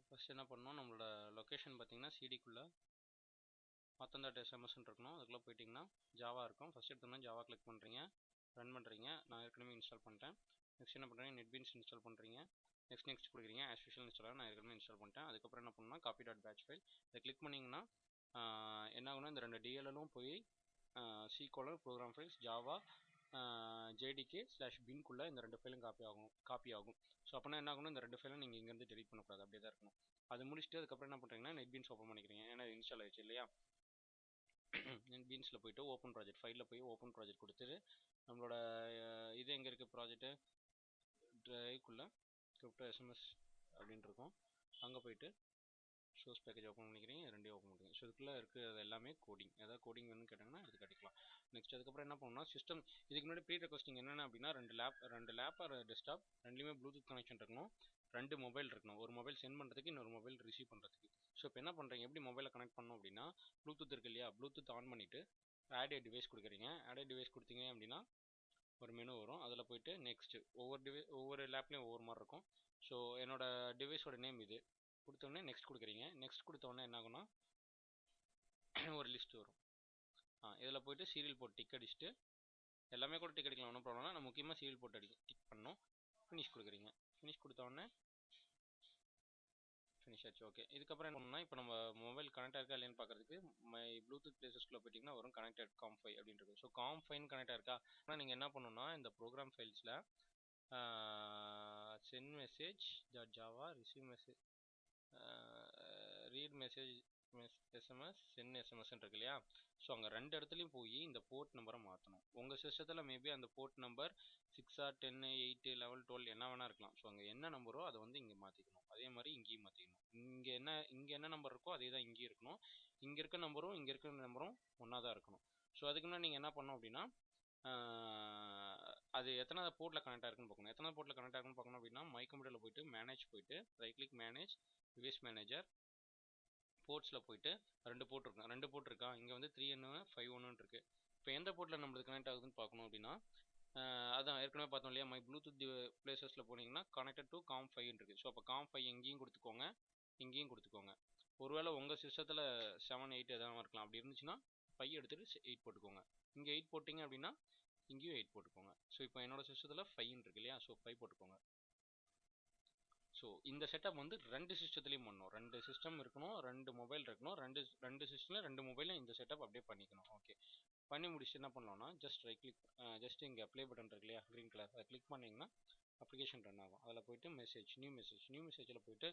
First என்ன பண்ணணும், நம்மளோட லொக்கேஷன் பார்த்தீங்கன்னா சிடிக்குள்ளே authn.sms இருக்கணும். அதுக்குள்ளே போயிட்டிங்கன்னா ஜாவா இருக்கும். ஃபஸ்ட் எடுத்தோம்னா ஜாவா கிளிக் பண்ணுறீங்க, ரன் பண்ணுறீங்க. நான் ஏற்கனவே இன்ஸ்டால் பண்ணிட்டேன். நெக்ஸ்ட் என்ன பண்ணுறீங்க, நெட்பீன்ஸ் இன்ஸ்டால் பண்ணுறீங்க. நெக்ஸ்ட் கொடுக்குறீங்க. ஆஸ் யூஷுவல் இன்ஸ்டால் நான் ஏற்கனவே இன்ஸ்டால் பண்ணிட்டேன். அதுக்கப்புறம் என்ன பண்ணணும்னா copy.batch ஃபைல் இதை கிளிக் பண்ணிங்கன்னா என்ன ஆகுனா இந்த ரெண்டு டிஎல்எலும் போய் C:, ப்ரோக்ராம் ஃபைல்ஸ் ஜாவா JDK/binக்குள்ளே இந்த ரெண்டு ஃபைலும் காப்பி ஆகும். ஸோ அப்படின்னா என்ன ஆகணும், இந்த ரெண்டு ஃபைலும் நீங்கள் இங்கேருந்து டெலிட் பண்ணக்கூடாது, அப்படியே தான் இருக்கணும். அது முடிச்சுட்டு அதுக்கப்புறம் என்ன பண்ணுறீங்கன்னா நெட்பீன்ஸ் ஓப்பன் பண்ணிக்கிறீங்க. ஏன்னா இன்ஸ்டால் ஆயிடுச்சு இல்லையா. நெட்பீன்ஸில் போய்ட்டு ஓப்பன் ப்ராஜெக்ட் ஃபைலில் போய் ஓப்பன் ப்ராஜெக்ட் கொடுத்துட்டு நம்மளோட இது எங்கே இருக்குது ப்ராஜெக்ட்டு ட்ரைவ்க்குள்ளே crypto.sms அப்படின்ட்டு இருக்கும். அங்கே போய்ட்டு ஷோஸ் பேக்கேஜ் ஓப்பன் பண்ணிக்கிறீங்க, ரெண்டையும் ஓப்பன் பண்ணிக்கிறீங்க. ஸோ இதுக்குள்ளே இருக்கிறது எல்லாமே கோடிங். ஏதாவது கோடிங் வேணும்னு கேட்டாங்கன்னா எடுத்து காட்டிக்கலாம். நெக்ஸ்ட் அதுக்கப்புறம் என்ன பண்ணணும்னா சிஸ்டம் இதுக்கு முன்னாடி ப்ரீ ரெக்வஸ்டிங் என்னென்ன அப்படின்னா ரெண்டு லேப் ஒரு டெஸ்க்டாப் ரெண்டுலேயுமே ப்ளூடூத் கனெக்ஷன் இருக்கணும், ரெண்டு மொபைல் இருக்கணும். ஒரு மொபைல் சென்ட் பண்ணுறதுக்கு, இன்னொரு மொபைல் ரிசீவ் பண்ணுறதுக்கு. ஸோ இப்போ என்ன பண்ணுறீங்க, எப்படி மொபைலை கனெக்ட் பண்ணணும் அப்படின்னா ப்ளூடூத் இருக்கு இல்லையா, ப்ளூடூத் ஆன் பண்ணிவிட்டு ஆட் ஏ டிவைஸ் கொடுக்குறீங்க. ஆட் ஏ டிவைஸ் கொடுத்தீங்க அப்படின்னா ஒரு மெனு வரும். அதில் போய்ட்டு நெக்ஸ்ட் ஒவ்வொரு லேப்லேயும் ஒவ்வொரு மாதிரி இருக்கும். ஸோ என்னோட டிவைஸோட நேம் இது கொடுத்தோடனே நெக்ஸ்ட் கொடுக்குறீங்க. நெக்ஸ்ட் கொடுத்தோடனே என்ன ஆகுனா ஒரு லிஸ்ட் வரும். இதில் போய்ட்டு சீரியல் போட்டு டிக் அடிச்சுட்டு எல்லாமே கூட டிக் அடிக்கலாம், ஒன்றும் ப்ராப்ளம். நான் முக்கியமாக சீரியல் போட்டு டிக் பண்ணணும். ஃபினிஷ் கொடுக்குறீங்க. ஃபினிஷ் கொடுத்தோடனே ஃபினிஷ் ஆச்சு. ஓகே, இதுக்கப்புறம் என்ன பண்ணணும்னா இப்போ நம்ம மொபைல் கனெக்ட் இருக்கா இல்லைன்னு பார்க்குறதுக்கு மை ப்ளூடூத் பிளேசஸ்க்குள்ளே போயிட்டிங்கன்னா வரும் கனெக்டட் com5 அப்படின்னு இருக்கும். ஸோ com5 கனெக்ட் இருக்கா. ஆனால் நீங்கள் என்ன பண்ணணும்னா இந்த ப்ரோக்ராம் ஃபைல்ஸில் sent message Java receive message read message SMS sent எஸ்எம்எஸ்ன்னு இருக்கு இல்லையா. ஸோ அங்கே ரெண்டு இடத்துலையும் போய் இந்த போர்ட் நம்பரை மாற்றணும். உங்கள் சிஸ்டத்தில் மேபி அந்த போர்ட் நம்பர் 6 or 10 8 11 12 என்ன வேணா இருக்கலாம். ஸோ அங்கே என்ன நம்பரோ அதை வந்து இங்கே மாற்றிக்கணும். அதே மாதிரி இங்கேயும் மாற்றிக்கணும். இங்கே என்ன நம்பர் இருக்கோ அதே தான் இங்கேயும் இருக்கணும். இங்கே இருக்க நம்பரும் இங்கே இருக்கிற நம்பரும் ஒன்றா தான் இருக்கணும். ஸோ அதுக்கு முன்னாடி நீங்கள் என்ன பண்ணணும் அப்படின்னா அது எத்தனை போர்ட்டில் கனெக்ட் ஆயிருக்குன்னு பார்க்கணும். எத்தனை போர்ட்டில் கனெக்ட் ஆயிருக்குன்னு பார்க்கணும் அப்படின்னா மை கம்ப்யூட்டரில் போய்ட்டு மேனேஜ் போய்ட்டு right click manage device manager போர்ட்ஸில் போய்ட்டு ரெண்டு போர்ட் இருக்கா. இங்கே வந்து 3N 5N இருக்குது. இப்போ எந்த போர்ட்டில் நம்மளுக்கு கனெக்ட் ஆகுதுன்னு பார்க்கணும் அப்படின்னா அதான் ஏற்கனவே பார்த்தோம் இல்லையா, மை ப்ளூடூத் பிளேசஸில் போனீங்கன்னா கனெக்டட் டு com5 இருக்குது. ஸோ அப்போ com5 எங்கேயும் கொடுத்துக்கோங்க, இங்கேயும் கொடுத்துக்கோங்க. ஒருவேளை உங்கள் சிஸ்டத்தில் 7 8 எதாவது இருக்கலாம். அப்படி இருந்துச்சுன்னா 5 எடுத்துகிட்டு 8 போட்டுக்கோங்க. இங்கே 8 போட்டிங்க அப்படின்னா இங்கேயும் 8 போட்டுக்கோங்க. ஸோ இப்போ என்னோட சிஸ்டத்தில் 5 இருக்கு இல்லையா, ஸோ 5 போட்டுக்கோங்க. ஸோ இந்த செட்டப் வந்து ரெண்டு சிஸ்டத்துலேயும் பண்ணணும். ரெண்டு சிஸ்டம் இருக்கணும், ரெண்டு மொபைல் இருக்கணும், ரெண்டு சிஸ்டமில் ரெண்டு மொபைலும் இந்த செட்டப் அப்படியே பண்ணிக்கணும். ஓகே, பண்ணி முடிச்சுட்டு என்ன பண்ணலாம்னா ஜஸ்ட் ரைட் கிளிக் ஜஸ்ட் இங்கே ப்ளே பட்டன் இருக்கு இல்லையா க்ரீன் கலர், அதை கிளிக் பண்ணிங்கன்னா அப்ளிகேஷன் ரன் ஆகும். அதில் போய்ட்டு நியூ மெசேஜில் போய்ட்டு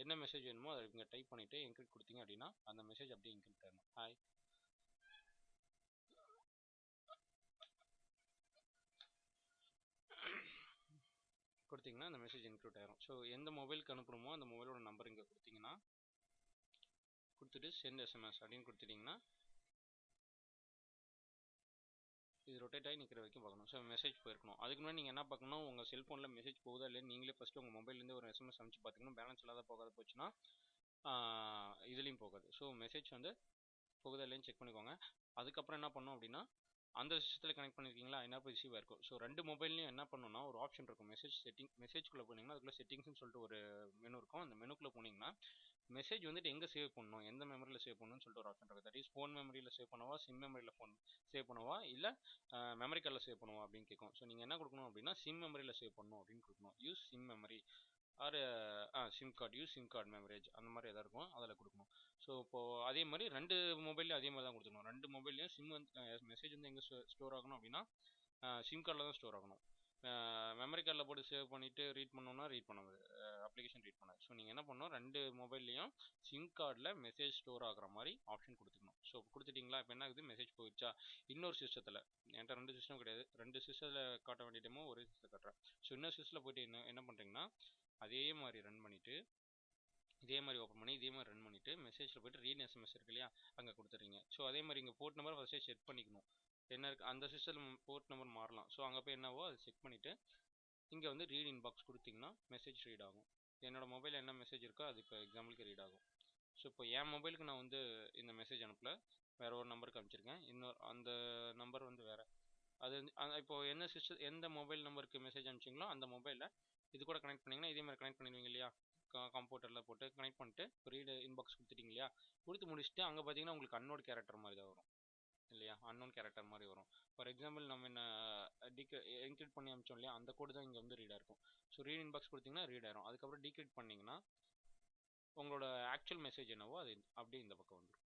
என்ன மெசேஜ் வேணுமோ அதை இங்கே டைப் பண்ணிவிட்டு என்கிரிப்ட் கொடுத்தீங்க அப்படின்னா அந்த மெசேஜ் அப்படியே என்கிரிப்ட் ஆகணும். ஹாய் கொடுத்தீங்கன்னா அந்த மெசேஜ் என்கிரிப்ட் ஆயிரும். ஸோ எந்த மொபைலுக்கு அனுப்பணுமோ அந்த மொபைலோட நம்பர் இங்கே கொடுத்தீங்கன்னா கொடுத்துட்டு சென்ட் எஸ்எம்எஸ் அப்படின்னு கொடுத்துட்டிங்கன்னா இது ரொட்டேட் ஆகி நிற்கிற வரைக்கும் பார்க்கணும். ஸோ மெசேஜ் போயிருக்கணும். அதுக்கு முன்னாடி நீங்கள் என்ன பார்க்கணும், உங்கள் செல்ஃபோனில் மெசேஜ் போகுதா இல்லையா நீங்களே ஃபஸ்ட்டு உங்கள் மொபைல்லேருந்து ஒரு எஸ்எம்எஸ் அனுப்பிச்சு பார்த்துக்கணும். பேலன்ஸ் இல்லாத போகாத போச்சுன்னா இதுலேயும் போகாது. ஸோ மெசேஜ் வந்து போகுதா இல்லைன்னு செக் பண்ணிக்கோங்க. அதுக்கப்புறம் என்ன பண்ணணும் அப்படின்னா அந்த சிஸ்டத்தில் கனெக்ட் பண்ணியிருக்கீங்களா என்ன போய் ரிசீவ் ஆயிருக்கும். ஸோ ரெண்டு மொபைல்லையும் என்ன பண்ணணும்னா ஒரு ஆப்ஷன் இருக்கும், மெசேஜ்குள்ளே போனீங்கன்னா அதுக்குள்ளே செட்டிங்ஸ்னு சொல்லிட்டு ஒரு மெனு இருக்கும். அந்த மெனுக்குள்ளே போனீங்கன்னா மெசேஜ் வந்துட்டு எங்கே சேவ் பண்ணணும், எந்த மெமரியில் சேவ் பண்ணணும்னு சொல்லிட்டு ஒரு ஆப்ஷன் இருக்குது. தட் இஸ் ஃபோன் மெமரியில் சேவ் பண்ணவா, சிம் மெமரியில் சேவ் பண்ணவா, இல்லை மெமரி கார்டில் சேவ் பண்ணுவா அப்படின்னு கேட்கும். ஸோ நீங்கள் என்ன கொடுக்கணும் அப்படின்னா சிம் மெமரியில் சேவ் பண்ணணும் அப்படின்னு கொடுக்கணும். Use SIM memory or SIM card, use SIM card memory அந்த மாதிரி எதாவது இருக்கும், அதில் கொடுக்கணும். ஸோ இப்போது அதே மாதிரி ரெண்டு மொபைல்லையும் அதே மாதிரி தான் கொடுத்துக்கணும். ரெண்டு மொபைல்லையும் சிம் வந்து மெசேஜ் வந்து எங்கே ஸ்டோர் ஆகணும் அப்படின்னா சிம் கார்டில் தான் ஸ்டோர் ஆகணும். மெமரி கார்டில் போட்டு சேவ் பண்ணிவிட்டு ரீட் பண்ணோன்னா ரீட் பண்ணாது, அப்ளிகேஷன் ரீட் பண்ணாது. ஸோ நீங்கள் என்ன பண்ணணும், ரெண்டு மொபைல்லையும் சிம் கார்டில் மெசேஜ் ஸ்டோர் ஆகிற மாதிரி ஆப்ஷன் கொடுத்துக்கணும். ஸோ கொடுத்துட்டிங்களா, இப்போ என்ன ஆகுது மெசேஜ் போயிடுச்சா. இன்னொரு சிஸ்டத்தில் என்கிட்ட ரெண்டு சிஸ்டம் கிடையாது, ரெண்டு சிஸ்டத்தில் காட்ட வேண்டிய டெமோ ஒரே சிஸ்டத்தில் காட்டுறேன். ஸோ இன்னொரு சிஸ்டத்தில் போய்ட்டு என்ன பண்ணுறீங்கன்னா அதே மாதிரி ரன் பண்ணிவிட்டு இதே மாதிரி ஓப்பன் பண்ணி இதே மாதிரி ரன் பண்ணிவிட்டு மெசேஜில் போய்ட்டு ரீட் எஸ்எம்எஸ் இருக்கு இல்லையா அங்கே கொடுத்துறீங்க. ஸோ அதே மாதிரி இங்கே போர்ட் நம்பர் ஃபஸ்ட்டே செக் பண்ணிக்கணும். என்ன இருக்குது அந்த சிஸ்டத்தில் போர்ட் நம்பர் மாறலாம். ஸோ அங்கே போய் என்னவோ அதை செக் பண்ணிவிட்டு இங்கே வந்து ரீட் இன்பாக்ஸ் கொடுத்தீங்கன்னா மெசேஜ் ரீட் ஆகும். என்னோட மொபைலில் என்ன மெசேஜ் இருக்கோ அது இப்போ எக்ஸாம்பிளுக்கு ரீட் ஆகும். ஸோ இப்போ என் மொபைலுக்கு நான் வந்து இந்த மெசேஜ் அனுப்பல, வேறு ஒரு நம்பருக்கு அனுப்பிச்சிருக்கேன். இன்னொரு அந்த நம்பர் வந்து வேறு அது இப்போது எந்த மொபைல் நம்பருக்கு மெசேஜ் அனுப்பிச்சிங்களோ அந்த மொபைலில் இது கூட கனெக்ட் பண்ணிங்கன்னா இதே மாதிரி கனெக்ட் பண்ணிடுவீங்க இல்லையா. கம்ப்யூட்டரில் போட்டு கனெக்ட் பண்ணிட்டு ரீடு இன்பாக்ஸ் கொடுத்துட்டீங்க இல்லையா, கொடுத்து முடிச்சுட்டு அங்கே பார்த்தீங்கன்னா உங்களுக்கு அன்னோட் கேரக்டர் மாதிரி தான் வரும் இல்லையா, அன்னோன் கேரக்டர் மாதிரி வரும். ஃபார் எக்ஸாம்பிள் நம்ம என்ன என்கிரிப்ட் பண்ணி அமிச்சோம் இல்லையா, அந்த கோடு தான் இங்கே வந்து ரீடாக இருக்கும். ஸோ ரீட் இன்பாக்ஸ் கொடுத்தீங்கன்னா ரீட் ஆயிரும். அதுக்கப்புறம் டீக்ரிப்ட் பண்ணிங்கன்னா உங்களோட ஆக்சுவல் மெசேஜ் என்னவோ அது அப்படியே இந்த பக்கம் வந்துடும்.